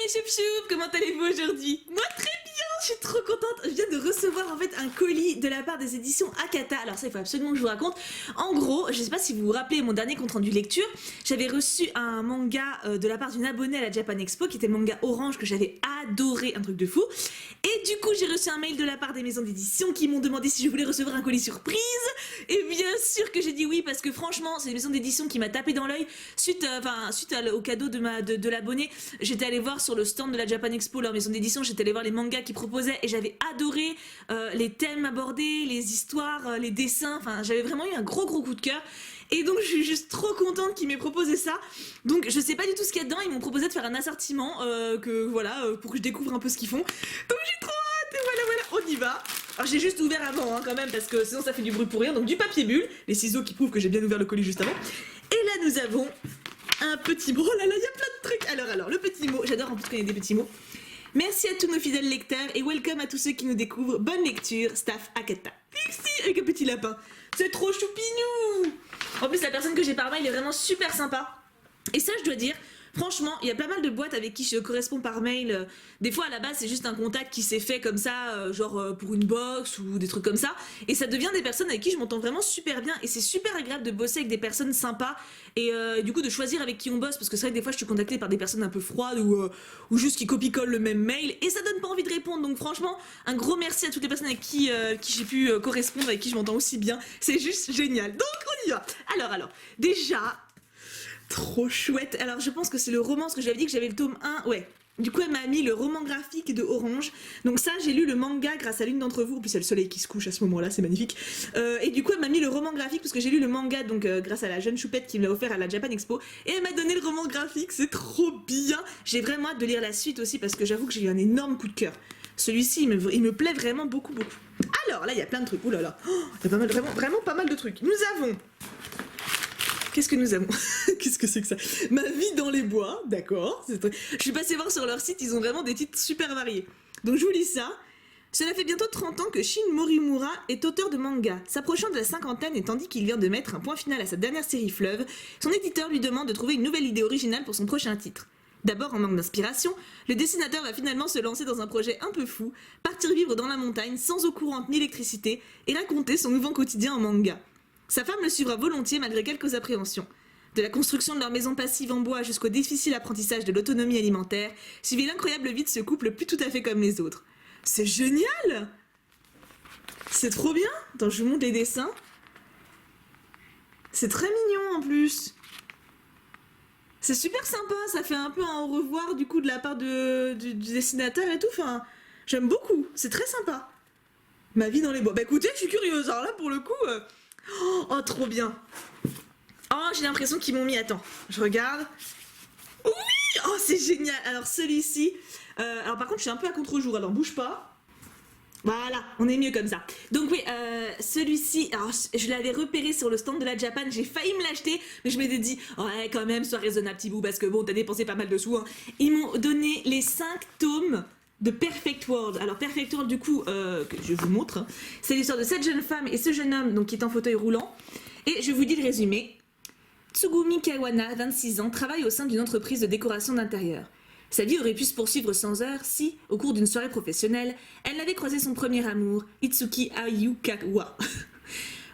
mes choup-choup, comment allez-vous aujourd'hui? Moi très bien, je suis trop contente. Je viens de recevoir en fait un colis de la part des éditions Akata. Alors ça il faut absolument que je vous raconte. En gros, je sais pas si vous vous rappelez mon dernier compte rendu lecture, j'avais reçu un manga de la part d'une abonnée à la Japan Expo qui était le manga Orange que j'avais adoré, un truc de fou. Et du coup j'ai reçu un mail de la part des maisons d'édition qui m'ont demandé si je voulais recevoir un colis surprise. Et bien sûr que j'ai dit oui parce que franchement c'est une maison d'édition qui m'a tapé dans l'œil suite au cadeau de l'abonné. J'étais allée voir sur le stand de la Japan Expo leur maison d'édition, j'étais allée voir les mangas qu'ils proposaient et j'avais adoré les thèmes abordés, les histoires, les dessins, enfin j'avais vraiment eu un gros coup de cœur. Et donc je suis juste trop contente qu'ils m'aient proposé ça. Donc je sais pas du tout ce qu'il y a dedans, ils m'ont proposé de faire un assortiment pour que je découvre un peu ce qu'ils font. Donc j'ai trop hâte et voilà, on y va. Alors j'ai juste ouvert avant quand même parce que sinon ça fait du bruit pour rien. Donc du papier bulle, les ciseaux qui prouvent que j'ai bien ouvert le colis juste avant. Et là nous avons un petit mot. Oh là là, il y a plein de trucs. Alors le petit mot, j'adore en plus quand il y a des petits mots. Merci à tous nos fidèles lecteurs et welcome à tous ceux qui nous découvrent. Bonne lecture, staff Akata. Merci, avec un petit lapin. C'est trop choupinou. En plus la personne que j'ai par mail est vraiment super sympa. Et ça je dois dire, franchement, il y a pas mal de boîtes avec qui je corresponds par mail. Des fois, à la base, c'est juste un contact qui s'est fait comme ça, pour une box ou des trucs comme ça. Et ça devient des personnes avec qui je m'entends vraiment super bien. Et c'est super agréable de bosser avec des personnes sympas. Et du coup, de choisir avec qui on bosse. Parce que c'est vrai que des fois, je suis contactée par des personnes un peu froides ou juste qui copie-collent le même mail. Et ça donne pas envie de répondre. Donc franchement, un gros merci à toutes les personnes avec qui j'ai pu correspondre, avec qui je m'entends aussi bien. C'est juste génial. Donc on y va. Alors, déjà... Trop chouette. Alors je pense que c'est le roman, parce que j'avais dit que j'avais le tome 1, ouais. Du coup elle m'a mis le roman graphique de Orange. Donc ça j'ai lu le manga grâce à l'une d'entre vous. En plus il y a le soleil qui se couche à ce moment là, c'est magnifique. Et du coup elle m'a mis le roman graphique parce que j'ai lu le manga donc grâce à la jeune choupette qui me l'a offert à la Japan Expo. Et elle m'a donné le roman graphique, c'est trop bien. J'ai vraiment hâte de lire la suite aussi parce que j'avoue que j'ai eu un énorme coup de cœur. Celui-ci il me plaît vraiment beaucoup. Alors là il y a plein de trucs, oulala. Oh, il y a vraiment pas mal de trucs. Nous avons... Qu'est-ce que nous avons? Qu'est-ce que c'est que ça? Ma vie dans les bois, d'accord. Je suis passée voir sur leur site, ils ont vraiment des titres super variés. Donc je vous lis ça. Cela fait bientôt 30 ans que Shin Morimura est auteur de manga. S'approchant de la cinquantaine et tandis qu'il vient de mettre un point final à sa dernière série Fleuve, son éditeur lui demande de trouver une nouvelle idée originale pour son prochain titre. D'abord en manque d'inspiration, le dessinateur va finalement se lancer dans un projet un peu fou, partir vivre dans la montagne sans eau courante ni électricité et raconter son nouveau quotidien en manga. Sa femme le suivra volontiers malgré quelques appréhensions. De la construction de leur maison passive en bois jusqu'au difficile apprentissage de l'autonomie alimentaire, suivit l'incroyable vie de ce couple plus tout à fait comme les autres. C'est génial! C'est trop bien! Attends, je vous montre les dessins. C'est très mignon en plus. C'est super sympa, ça fait un peu un au revoir du coup de la part du dessinateur et tout. Enfin, j'aime beaucoup, c'est très sympa. Ma vie dans les bois. Bah écoutez, je suis curieuse, alors là pour le coup... Oh, trop bien. Oh, j'ai l'impression qu'ils m'ont mis... Attends, je regarde. Oui. Oh, c'est génial. Alors, celui-ci... alors, par contre, je suis un peu à contre-jour, alors bouge pas. Voilà, on est mieux comme ça. Donc oui, celui-ci, alors je l'avais repéré sur le stand de la Japan, j'ai failli me l'acheter, mais je m'étais dit, ouais, quand même, sois raisonnable, petit bout, parce que bon, t'as dépensé pas mal de sous. Hein. Ils m'ont donné les 5 tomes de Perfect World. Alors Perfect World du coup, que je vous montre, hein, c'est l'histoire de cette jeune femme et ce jeune homme donc, qui est en fauteuil roulant. Et je vous dis le résumé. Tsugumi Kawana, 26 ans, travaille au sein d'une entreprise de décoration d'intérieur. Sa vie aurait pu se poursuivre sans heure si, au cours d'une soirée professionnelle, elle n'avait croisé son premier amour, Itsuki Ayukawa.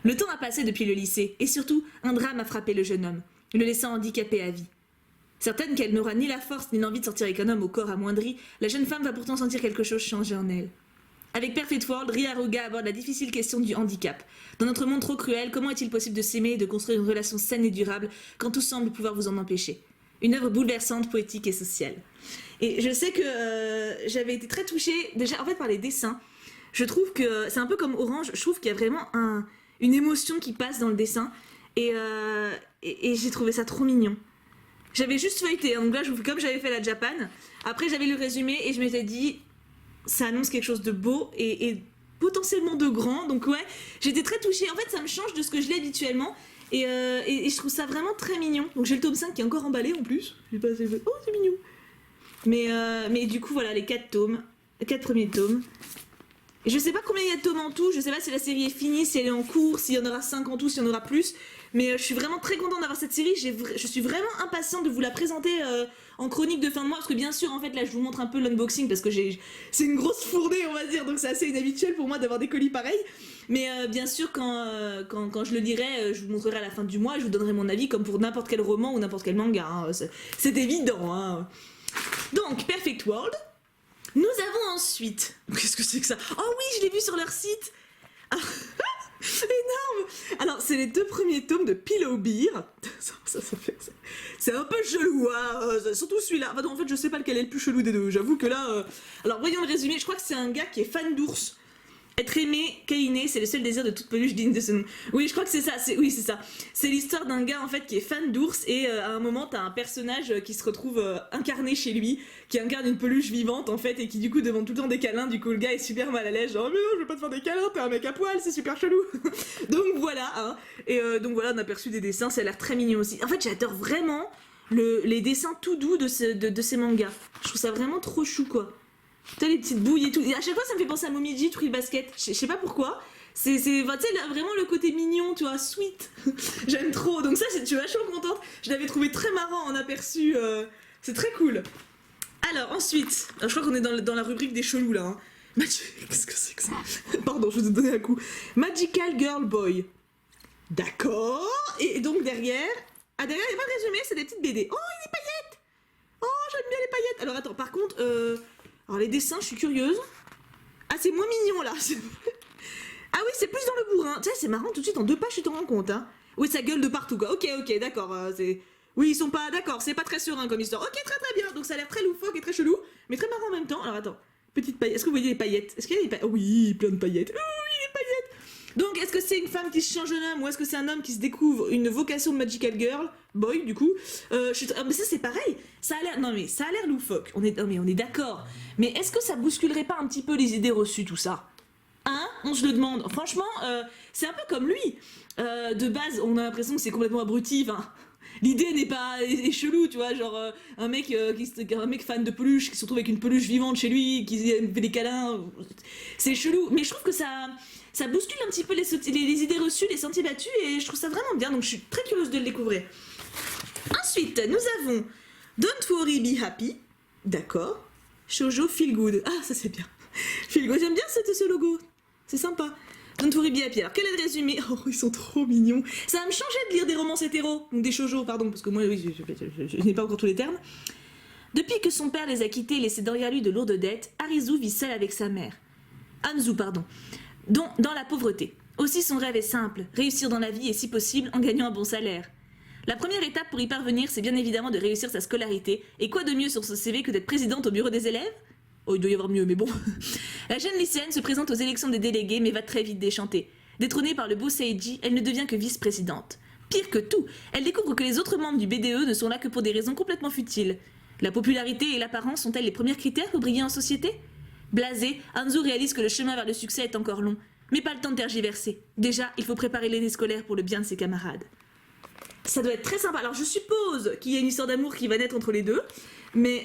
Le temps a passé depuis le lycée, et surtout, un drame a frappé le jeune homme, le laissant handicapé à vie. Certaine qu'elle n'aura ni la force ni l'envie de sortir avec un homme au corps amoindri, la jeune femme va pourtant sentir quelque chose changer en elle. Avec Perfect World, Rie Haruga aborde la difficile question du handicap. Dans notre monde trop cruel, comment est-il possible de s'aimer et de construire une relation saine et durable quand tout semble pouvoir vous en empêcher? Une œuvre bouleversante, poétique et sociale. Et je sais que j'avais été très touchée, déjà en fait par les dessins. Je trouve que c'est un peu comme Orange, je trouve qu'il y a vraiment une émotion qui passe dans le dessin. Et j'ai trouvé ça trop mignon. J'avais juste feuilleté, donc là je vous fais comme j'avais fait la Japan. Après j'avais le résumé et je m'étais dit, ça annonce quelque chose de beau et potentiellement de grand. Donc ouais, j'étais très touchée. En fait ça me change de ce que je lis habituellement. Et je trouve ça vraiment très mignon. Donc j'ai le tome 5 qui est encore emballé en plus. Oh c'est mignon. Mais du coup voilà les 4 tomes. 4 premiers tomes. Et je sais pas combien il y a de tomes en tout. Je sais pas si la série est finie, si elle est en cours, s'il y en aura 5 en tout, s'il y en aura plus. Mais je suis vraiment très contente d'avoir cette série. Je suis vraiment impatiente de vous la présenter en chronique de fin de mois. Parce que bien sûr, en fait, là, je vous montre un peu l'unboxing parce que c'est une grosse fournée, on va dire. Donc c'est assez inhabituel pour moi d'avoir des colis pareils. Mais bien sûr, quand je le lirai, je vous montrerai à la fin du mois et je vous donnerai mon avis comme pour n'importe quel roman ou n'importe quel manga. Hein. C'est évident. Hein. Donc, Perfect World. Nous avons ensuite... Qu'est-ce que c'est que ça? Oh oui, je l'ai vu sur leur site. Ah, énorme. Alors, c'est les 2 premiers tomes de Pillow Beer. C'est un peu chelou, hein. Surtout celui-là. Enfin, non, en fait, je sais pas lequel est le plus chelou des deux. J'avoue que là... Alors, voyons le résumé. Je crois que c'est un gars qui est fan d'ours. Être aimé, câliné, c'est le seul désir de toute peluche digne de ce nom. Oui, je crois que c'est ça. Oui, c'est ça. C'est l'histoire d'un gars en fait qui est fan d'ours et à un moment t'as un personnage qui se retrouve incarné chez lui, qui incarne une peluche vivante en fait et qui du coup demande tout le temps des câlins. Du coup le gars est super mal à l'aise, genre mais non je veux pas te faire des câlins, t'es un mec à poil, c'est super chelou. Donc voilà. Hein. Et donc voilà, on a aperçu des dessins, ça a l'air très mignon aussi. En fait j'adore vraiment les dessins tout doux de ces mangas. Je trouve ça vraiment trop chou quoi. Tu sais, les petites bouilles et tout. Et à chaque fois, ça me fait penser à Momiji, Truy Basket. Je sais pas pourquoi. C'est tu sais, vraiment le côté mignon, tu vois, sweet. J'aime trop. Donc ça, je suis vachement contente. Je l'avais trouvé très marrant en aperçu. C'est très cool. Alors, ensuite, je crois qu'on est dans la rubrique des chelous, là. Hein. Qu'est-ce que c'est que ça? Pardon, je vous ai donné un coup. Magical Girl Boy. D'accord. Et donc, derrière... Ah, derrière, il n'y a pas de résumé, c'est des petites BD. Oh, il y a des paillettes. Oh, j'aime bien les paillettes. Alors, attends, par contre... Alors les dessins, je suis curieuse. Ah, c'est moins mignon là. Ah oui, c'est plus dans le bourrin. Tu sais, c'est marrant, tout de suite en 2 pages, tu t'en rends compte. Hein. Oui, ça gueule de partout quoi. Ok, d'accord. Oui, ils sont pas d'accord, c'est pas très serein comme histoire. Ok, très bien. Donc ça a l'air très loufoque et très chelou, mais très marrant en même temps. Alors attends, petite paillette. Est-ce que vous voyez les paillettes? Est-ce qu'il y a des paillettes? Oh, oui, plein de paillettes. Oh oui, les paillettes. Donc, est-ce que c'est une femme qui se change en homme ou est-ce que c'est un homme qui se découvre une vocation de Magical Girl Boy, du coup mais ça, c'est pareil. Ça a l'air... Non, mais ça a l'air loufoque. On est d'accord. Mais est-ce que ça bousculerait pas un petit peu les idées reçues, tout ça? Hein? On se le demande. Franchement, c'est un peu comme lui. De base, on a l'impression que c'est complètement abruti. Enfin, l'idée n'est pas... est chelou, tu vois. Genre, un mec fan de peluche qui se retrouve avec une peluche vivante chez lui, qui fait des câlins. C'est chelou. Mais je trouve que ça bouscule un petit peu les idées reçues, les sentiers battus, et je trouve ça vraiment bien, donc je suis très curieuse de le découvrir. Ensuite, nous avons Don't Worry Be Happy, d'accord, Shoujo Feel Good, ah ça c'est bien, Feel Good, j'aime bien ce logo, c'est sympa. Don't Worry Be Happy, alors quel est le résumé? Oh, ils sont trop mignons. Ça va me changer de lire des romans hétéros, donc des shoujo, pardon, parce que moi, oui, je n'ai pas encore tous les termes. Depuis que son père les a quittés et laissé derrière lui de lourdes dettes, Arizu vit seule avec sa mère. Anzu, pardon. Dans la pauvreté. Aussi son rêve est simple, réussir dans la vie et si possible en gagnant un bon salaire. La première étape pour y parvenir, c'est bien évidemment de réussir sa scolarité, et quoi de mieux sur ce CV que d'être présidente au bureau des élèves? Oh, il doit y avoir mieux, mais bon. La jeune lycéenne se présente aux élections des délégués, mais va très vite déchanter. Détrônée par le beau Seiji, elle ne devient que vice-présidente. Pire que tout, elle découvre que les autres membres du BDE ne sont là que pour des raisons complètement futiles. La popularité et l'apparence sont-elles les premiers critères pour briller en société? Blasé, Anzu réalise que le chemin vers le succès est encore long, mais pas le temps de tergiverser. Déjà, il faut préparer l'année scolaire pour le bien de ses camarades. Ça doit être très sympa. Alors je suppose qu'il y a une histoire d'amour qui va naître entre les deux, mais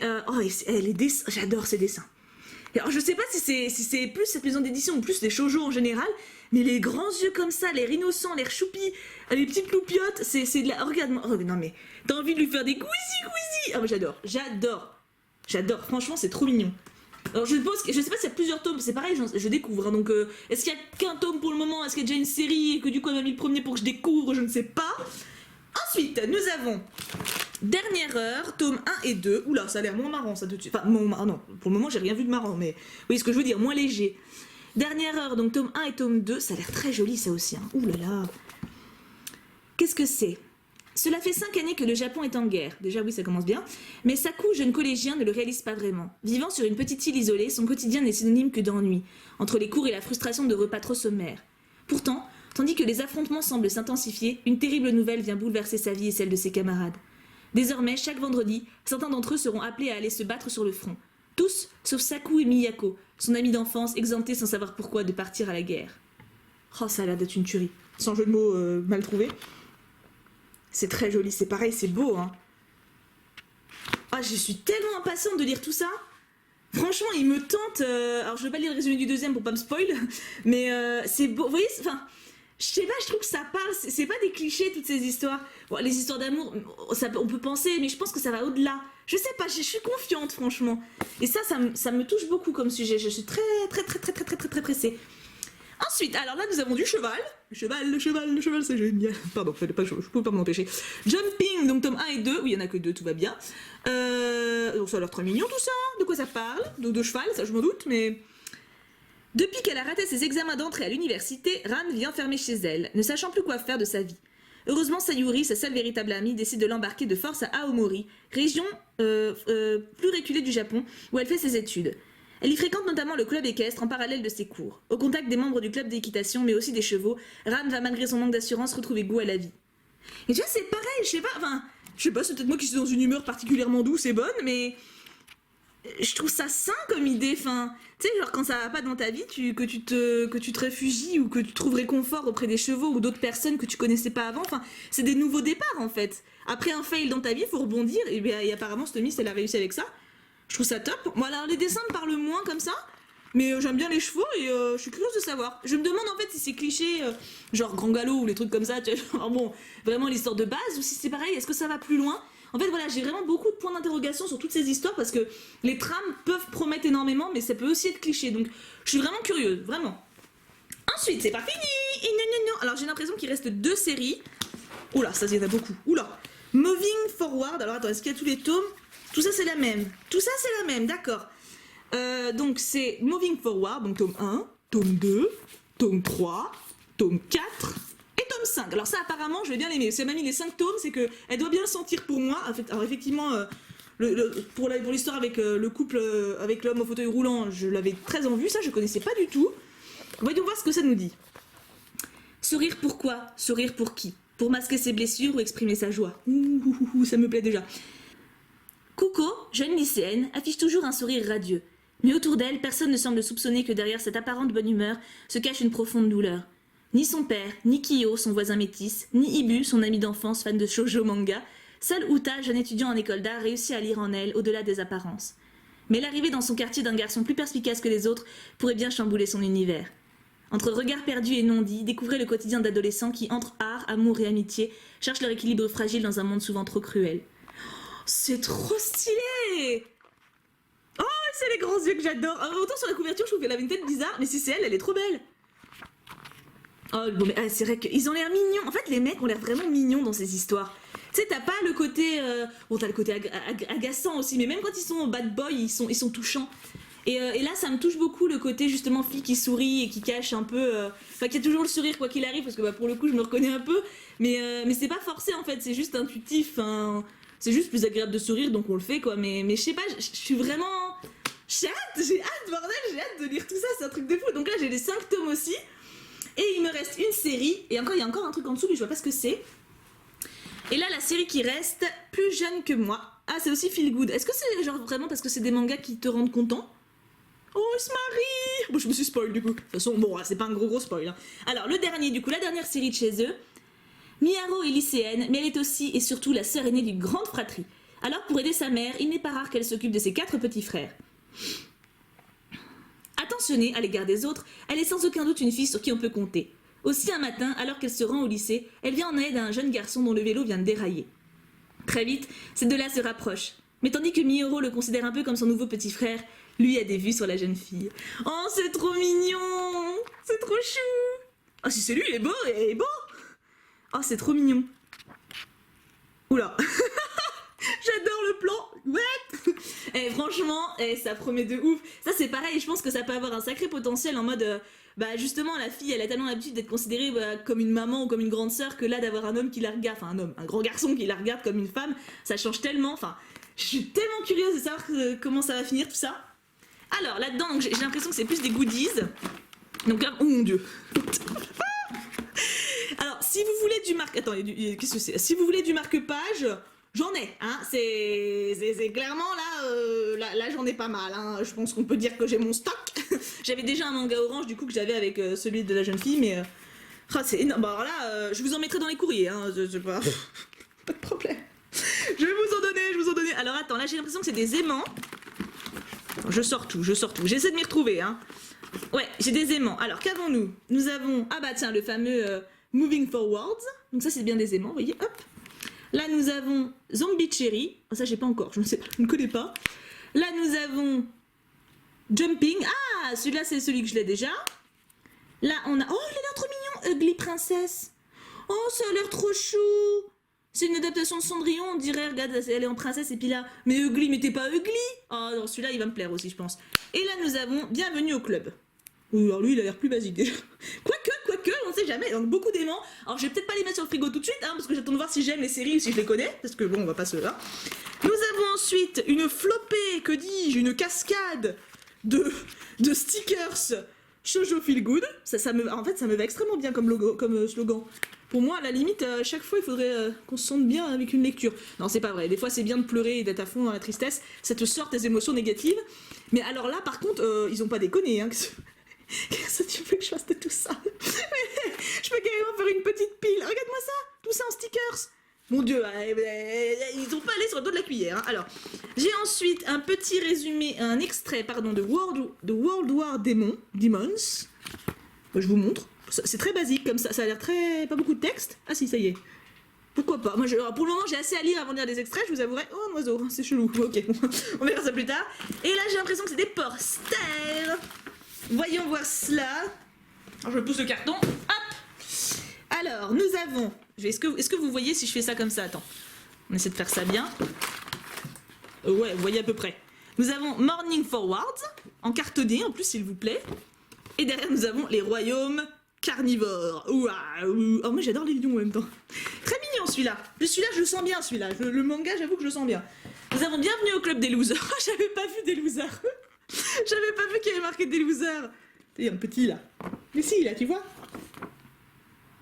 les dessins, j'adore ces dessins. Alors je sais pas si c'est plus cette maison d'édition ou plus les shoujo en général, mais les grands yeux comme ça, l'air innocent, l'air choupi, les petites loupiottes, c'est de la... Regarde-moi, oh, non mais t'as envie de lui faire des couisis. Ah, moi j'adore, franchement c'est trop mignon. Alors je sais pas s'il y a plusieurs tomes, c'est pareil, je découvre, hein, donc est-ce qu'il y a qu'un tome pour le moment, est-ce qu'il y a déjà une série et que du coup elle m'a mis le premier pour que je découvre, je ne sais pas. Ensuite, nous avons Dernière heure, tome 1 et 2, oula ça a l'air moins marrant ça tout de suite, enfin non, pour le moment j'ai rien vu de marrant, mais vous voyez ce que je veux dire, moins léger. Dernière heure, donc tome 1 et tome 2, ça a l'air très joli ça aussi, hein. Oulala. Qu'est-ce que c'est? Cela fait 5 années que le Japon est en guerre. Déjà oui, ça commence bien. Mais Saku, jeune collégien, ne le réalise pas vraiment. Vivant sur une petite île isolée, son quotidien n'est synonyme que d'ennui, entre les cours et la frustration de repas trop sommaires. Pourtant, tandis que les affrontements semblent s'intensifier, une terrible nouvelle vient bouleverser sa vie et celle de ses camarades. Désormais, chaque vendredi, certains d'entre eux seront appelés à aller se battre sur le front. Tous, sauf Saku et Miyako, son ami d'enfance, exempté sans savoir pourquoi de partir à la guerre. Oh, ça a l'air d'être une tuerie. Sans jeu de mots mal trouvé. C'est très joli, c'est pareil, c'est beau, hein. Ah, je suis tellement impatiente de lire tout ça. Franchement, il me tente... alors, je vais pas lire le résumé du deuxième pour pas me spoil, mais c'est beau. Vous voyez, enfin, Je sais pas, je trouve que ça parle, c'est pas des clichés toutes ces histoires. Bon, les histoires d'amour, on peut penser, mais je pense que ça va au-delà. Je sais pas, je suis confiante franchement. Et ça me touche beaucoup comme sujet. Je suis très pressée. Ensuite, alors là nous avons du cheval. Le cheval, c'est génial. Pardon, je peux pas m'en empêcher. Jumping, donc tome 1 et 2. Oui, il y en a que 2, tout va bien. Donc ça a l'air très mignon tout ça. De quoi ça parle? De cheval, ça je m'en doute, mais... Depuis qu'elle a raté ses examens d'entrée à l'université, Ran vit enfermée chez elle, ne sachant plus quoi faire de sa vie. Heureusement, Sayuri, sa seule véritable amie, décide de l'embarquer de force à Aomori, région plus reculée du Japon, où elle fait ses études. Elle y fréquente notamment le club équestre en parallèle de ses cours. Au contact des membres du club d'équitation, mais aussi des chevaux, Ran va malgré son manque d'assurance retrouver goût à la vie. Et tu vois, c'est pareil, je sais pas, c'est peut-être moi qui suis dans une humeur particulièrement douce et bonne, mais... Je trouve ça sain comme idée, tu sais, genre quand ça va pas dans ta vie, que tu te réfugies ou que tu trouves réconfort auprès des chevaux ou d'autres personnes que tu connaissais pas avant, c'est des nouveaux départs en fait. Après un fail dans ta vie, il faut rebondir, et apparemment cette Miss, elle a réussi avec ça. Je trouve ça top. Bon alors les dessins me parlent moins comme ça, mais j'aime bien les chevaux et je suis curieuse de savoir. Je me demande en fait si c'est cliché, genre Grand Galop ou les trucs comme ça, tu vois, genre bon, vraiment l'histoire de base, ou si c'est pareil, est-ce que ça va plus loin? En fait, voilà, j'ai vraiment beaucoup de points d'interrogation sur toutes ces histoires parce que les trames peuvent promettre énormément, mais ça peut aussi être cliché. Donc, je suis vraiment curieuse, vraiment. Ensuite, c'est pas fini. Alors, j'ai l'impression qu'il reste 2 séries. Oula, ça, il y en a beaucoup. Oula. Moving Forward. Alors, attends, est-ce qu'il y a tous les tomes? Tout ça, c'est la même. Tout ça, c'est la même, d'accord. Donc, c'est Moving Forward, donc tome 1, tome 2, tome 3, tome 4... tome 5. Alors ça apparemment je vais bien l'aimer. Si elle m'a mis les 5 tomes, c'est que elle doit bien le sentir pour moi. Alors effectivement pour l'histoire avec le couple avec l'homme au fauteuil roulant, je l'avais très en vue, ça je connaissais pas du tout. Voyons voir ce que ça nous dit. Sourire pourquoi? Sourire pour qui? Pour masquer ses blessures ou exprimer sa joie? Ça me plaît déjà. Kuko, jeune lycéenne, affiche toujours un sourire radieux. Mais autour d'elle, personne ne semble soupçonner que derrière cette apparente bonne humeur se cache une profonde douleur. Ni son père, ni Kiyo, son voisin métis, ni Ibu, son ami d'enfance fan de shoujo manga, seul Uta, jeune étudiant en école d'art, réussit à lire en elle au-delà des apparences. Mais l'arrivée dans son quartier d'un garçon plus perspicace que les autres pourrait bien chambouler son univers. Entre regards perdus et non-dits, découvrez le quotidien d'adolescents qui, entre art, amour et amitié, cherchent leur équilibre fragile dans un monde souvent trop cruel. C'est trop stylé! Oh, c'est les grands yeux que j'adore! Autant sur la couverture, je trouve qu'elle avait une tête bizarre, mais si c'est elle, elle est trop belle! Oh, bon, mais c'est vrai qu'ils ont l'air mignons. En fait, les mecs ont l'air vraiment mignons dans ces histoires. Tu sais, t'as pas le côté... Bon, t'as le côté agaçant aussi, mais même quand ils sont bad boy, ils sont touchants. Et là, ça me touche beaucoup le côté, justement, fille qui sourit et qui cache un peu... Enfin, qui a toujours le sourire, quoi qu'il arrive, parce que pour le coup, je me reconnais un peu. Mais c'est pas forcé, en fait, c'est juste intuitif. C'est juste plus agréable de sourire, donc on le fait, quoi. Mais je sais pas, je suis vraiment... J'ai hâte, bordel, j'ai hâte de lire tout ça, c'est un truc de fou. Donc là, j'ai les 5 tomes aussi. Et il me reste une série, et encore il y a encore un truc en dessous, mais je vois pas ce que c'est. Et là, la série qui reste, Plus jeune que moi. Ah, c'est aussi Feel Good. Est-ce que c'est genre vraiment parce que c'est des mangas qui te rendent content? Oh, ils se marient! Bon, je me suis spoil du coup. De toute façon, bon, c'est pas un gros spoil. Hein. Alors, le dernier, du coup, la dernière série de chez eux. Miharu est lycéenne, mais elle est aussi et surtout la sœur aînée d'une grande fratrie. Alors, pour aider sa mère, il n'est pas rare qu'elle s'occupe de ses 4 petits frères. Attentionnée à l'égard des autres, elle est sans aucun doute une fille sur qui on peut compter. Aussi un matin, alors qu'elle se rend au lycée, elle vient en aide à un jeune garçon dont le vélo vient de dérailler. Très vite, ces deux-là se rapprochent. Mais tandis que Miharu le considère un peu comme son nouveau petit frère, lui a des vues sur la jeune fille. Oh, c'est trop mignon! C'est trop chou! Ah, si c'est lui, il est beau! Oh, c'est trop mignon! Oula! J'adore le plan! What? Et franchement, ça promet de ouf. Ça c'est pareil, je pense que ça peut avoir un sacré potentiel en mode... justement, la fille, elle a tellement l'habitude d'être considérée comme une maman ou comme une grande sœur que là, d'avoir un homme qui la regarde, enfin un grand garçon qui la regarde comme une femme, ça change tellement. Enfin, je suis tellement curieuse de savoir comment ça va finir tout ça. Alors, là-dedans, j'ai l'impression que c'est plus des goodies. Donc là, oh mon dieu. Alors, si vous voulez du marque... Attends, qu'est-ce que c'est? Si vous voulez du marque-page... J'en ai, hein, c'est clairement là j'en ai pas mal, hein. Je pense qu'on peut dire que j'ai mon stock. J'avais déjà un manga orange du coup que j'avais avec celui de la jeune fille, mais c'est énorme. Bon, alors là, je vous en mettrai dans les courriers, hein, pas de problème. Je vais vous en donner. Alors attends, là j'ai l'impression que c'est des aimants. Je sors tout. J'essaie de m'y retrouver, hein. Ouais, j'ai des aimants. Alors, qu'avons-nous? Nous avons, ah bah tiens, le fameux Moving Forwards. Donc ça, c'est bien des aimants, vous voyez, hop. Là, nous avons Zombie Cherry. Oh, ça, j'ai pas encore, je ne sais pas, je ne connais pas. Là, nous avons Jumping. Ah, celui-là, c'est celui que je l'ai déjà. Là, on a... Oh, il a l'air trop mignon, Ugly Princess. Oh, ça a l'air trop chou. C'est une adaptation de Cendrillon, on dirait, regarde, elle est en princesse, et puis là, mais Ugly, mais t'es pas Ugly. Oh, non, celui-là, il va me plaire aussi, je pense. Et là, nous avons Bienvenue au club. Oui, alors lui, il a l'air plus basique déjà. Quoique, on sait jamais, donc beaucoup d'aimants. Alors, je vais peut-être pas les mettre sur le frigo tout de suite, hein, parce que j'attends de voir si j'aime les séries ou si je les connais, parce que bon, on va pas se là. Nous avons ensuite une flopée, que dis-je, une cascade de stickers Shoujo Feel Good. En fait, ça me va extrêmement bien comme logo, comme slogan. Pour moi, à la limite, à chaque fois, il faudrait qu'on se sente bien avec une lecture. Non, c'est pas vrai. Des fois, c'est bien de pleurer et d'être à fond dans la tristesse. Ça te sort tes émotions négatives. Mais alors là, par contre, ils ont pas déconné. Hein. Qu'est-ce que tu veux que je fasse de tout ça? Je peux carrément faire une petite pile. Regarde-moi ça. Tout ça en stickers. Mon Dieu, ils ont pas allé sur le dos de la cuillère. Hein. Alors, j'ai ensuite un petit résumé, un extrait, pardon, de World War Demons. Je vous montre. C'est très basique comme ça a l'air très... pas beaucoup de texte. Ah si, ça y est. Pourquoi pas? Moi, pour le moment, j'ai assez à lire avant de lire des extraits, je vous avouerai. Oh, un oiseau, c'est chelou. Ok, on verra ça plus tard. Et là, j'ai l'impression que c'est des posters. Voyons voir cela. Alors, je pousse le carton. Hop. Alors, nous avons... Est-ce que vous voyez si je fais ça comme ça? Attends. On essaie de faire ça bien. Ouais, vous voyez à peu près. Nous avons Morning Forwards, en cartonné en plus, s'il vous plaît. Et derrière, nous avons les royaumes carnivores. Waouh. Oh, moi, j'adore les lions en même temps. Très mignon, celui-là. Celui-là, je le sens bien, celui-là. Le manga, j'avoue que je le sens bien. Nous avons Bienvenue au club des losers. J'avais pas vu des losers. J'avais pas vu qu'il y avait marqué des losers. Il y a un petit, là. Mais si, là, tu vois.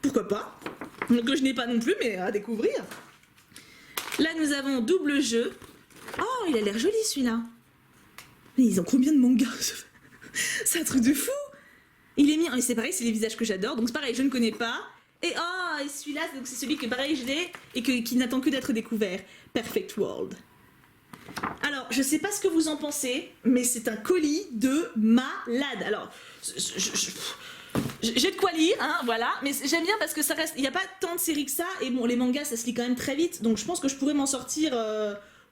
Pourquoi pas? Que je n'ai pas non plus, mais à découvrir. Là, nous avons Double Jeu. Oh, il a l'air joli, celui-là. Mais ils ont combien de mangas? C'est un truc de fou. Il est mis, et c'est pareil, c'est les visages que j'adore, donc c'est pareil, je ne connais pas. Et oh, et celui-là, c'est celui que pareil je l'ai et qui n'attend que d'être découvert. Perfect World. Alors, je sais pas ce que vous en pensez, mais c'est un colis de malade. Alors, j'ai de quoi lire, hein, voilà, mais j'aime bien parce que ça reste, il n'y a pas tant de séries que ça, et bon, les mangas, ça se lit quand même très vite, donc je pense que je pourrais m'en sortir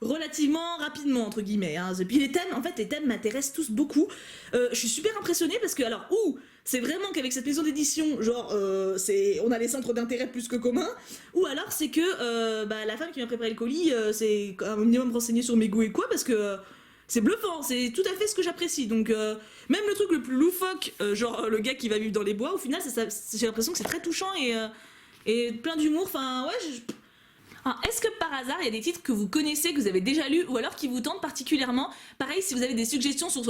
relativement rapidement, entre guillemets. Hein. Et puis les thèmes, en fait, les thèmes m'intéressent tous beaucoup. Je suis super impressionnée parce que, alors, c'est vraiment qu'avec cette maison d'édition, genre, on a les centres d'intérêt plus que communs, ou alors c'est que la femme qui m'a préparé le colis, c'est un minimum renseigné sur mes goûts et quoi, parce que c'est bluffant, c'est tout à fait ce que j'apprécie. Donc, même le truc le plus loufoque, genre le gars qui va vivre dans les bois, au final, j'ai l'impression que c'est très touchant et plein d'humour. Enfin, ouais, est-ce que par hasard il y a des titres que vous connaissez, que vous avez déjà lus ou alors qui vous tentent particulièrement? Pareil, si vous avez des suggestions sur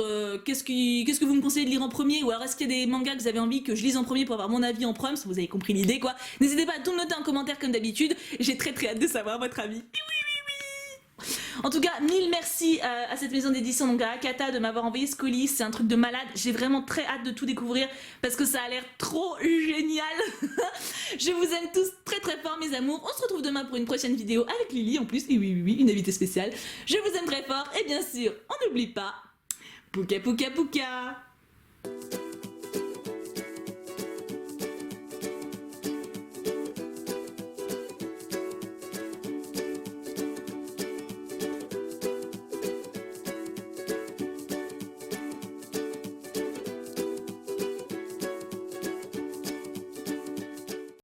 qu'est-ce que vous me conseillez de lire en premier, ou alors est-ce qu'il y a des mangas que vous avez envie que je lise en premier pour avoir mon avis en premier, si vous avez compris l'idée quoi. N'hésitez pas à tout noter en commentaire comme d'habitude, j'ai très hâte de savoir votre avis. En tout cas, mille merci à cette maison d'édition, donc à Akata, de m'avoir envoyé ce colis. C'est un truc de malade. J'ai vraiment très hâte de tout découvrir parce que ça a l'air trop génial. Je vous aime tous très très fort, mes amours. On se retrouve demain pour une prochaine vidéo avec Lily en plus. Et oui, une invitée spéciale. Je vous aime très fort et bien sûr, on n'oublie pas, Pouka Pouka Pouka.